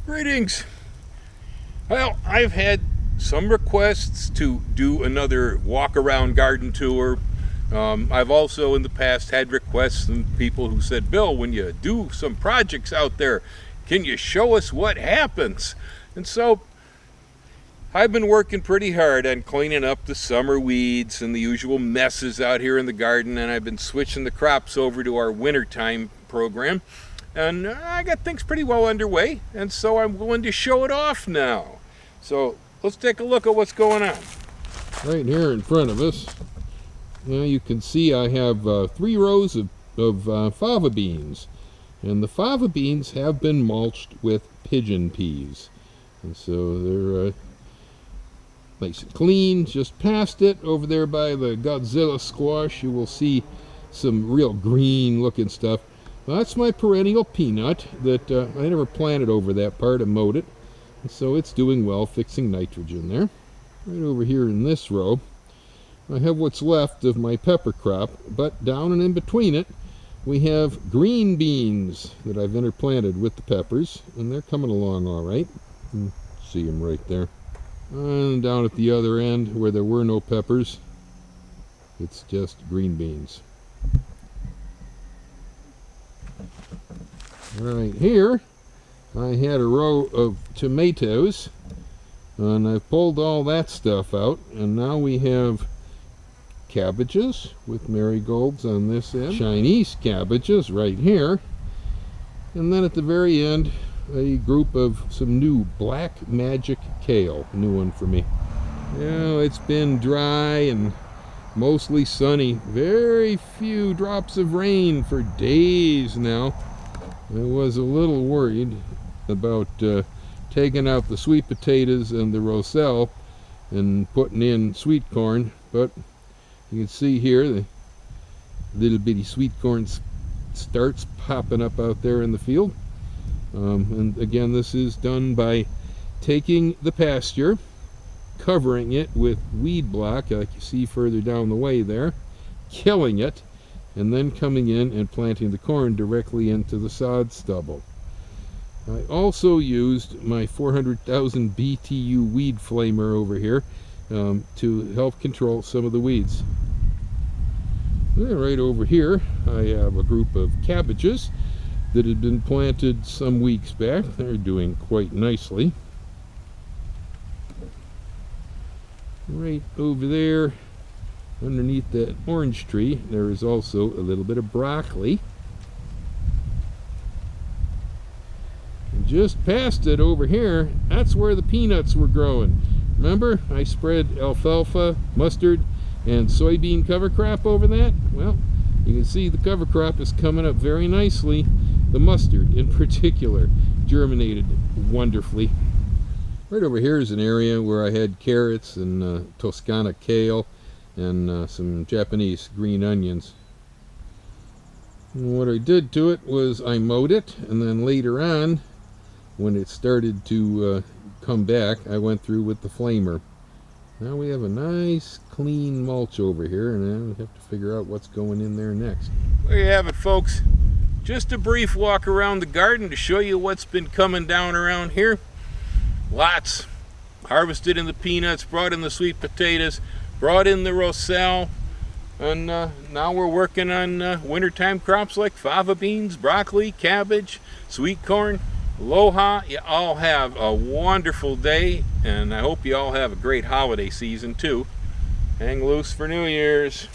Greetings. Well, I've had some requests to do another walk-around garden tour. I've also in the past had requests from people who said, Bill, when you do some projects out there, can you show us what happens? And so I've been working pretty hard on cleaning up the summer weeds and the usual messes out here in the garden, and I've been switching the crops over to our wintertime program. And I got things pretty well underway, and so I'm willing to show it off now. So let's take a look at what's going on. Right here in front of us, you can see I have 3 rows of fava beans. And the fava beans have been mulched with pigeon peas. And so they're nice and clean. Just past it, over there by the Godzilla squash, you will see some real green looking stuff. Well, that's my perennial peanut that I never planted over that part. I mowed it. And so it's doing well, fixing nitrogen there. Right over here in this row, I have what's left of my pepper crop, but down and in between it, we have green beans that I've interplanted with the peppers, and they're coming along all right. You can see them right there. And down at the other end, where there were no peppers, it's just green beans. Right here, I had a row of tomatoes, and I've pulled all that stuff out, and now we have cabbages with marigolds on this end, Chinese cabbages right here, and then at the very end, a group of some new Black Magic kale, a new one for me. Now it's been dry and mostly sunny, very few drops of rain for days now. I was a little worried about taking out the sweet potatoes and the roselle and putting in sweet corn, but you can see here the little bitty sweet corn starts popping up out there in the field. And again, this is done by taking the pasture, covering it with weed block, like you see further down the way there, killing it, and then coming in and planting the corn directly into the sod stubble. I also used my 400,000 BTU weed flamer over here to help control some of the weeds. And right over here I have a group of cabbages that had been planted some weeks back. They're doing quite nicely. Right over there, underneath that orange tree, there is also a little bit of broccoli. And just past it over here, that's where the peanuts were growing. Remember, I spread alfalfa, mustard, and soybean cover crop over that? Well, you can see the cover crop is coming up very nicely. The mustard, in particular, germinated wonderfully. Right over here is an area where I had carrots and Toscana kale, and some Japanese green onions. And what I did to it was I mowed it, and then later on, when it started to come back, I went through with the flamer. Now we have a nice clean mulch over here, and now we have to figure out what's going in there next. There you have it, folks. Just a brief walk around the garden to show you what's been coming down around here. Lots. Harvested in the peanuts, brought in the sweet potatoes, brought in the roselle, and now we're working on wintertime crops like fava beans, broccoli, cabbage, sweet corn. Aloha. You all have a wonderful day, and I hope you all have a great holiday season too. Hang loose for New Year's.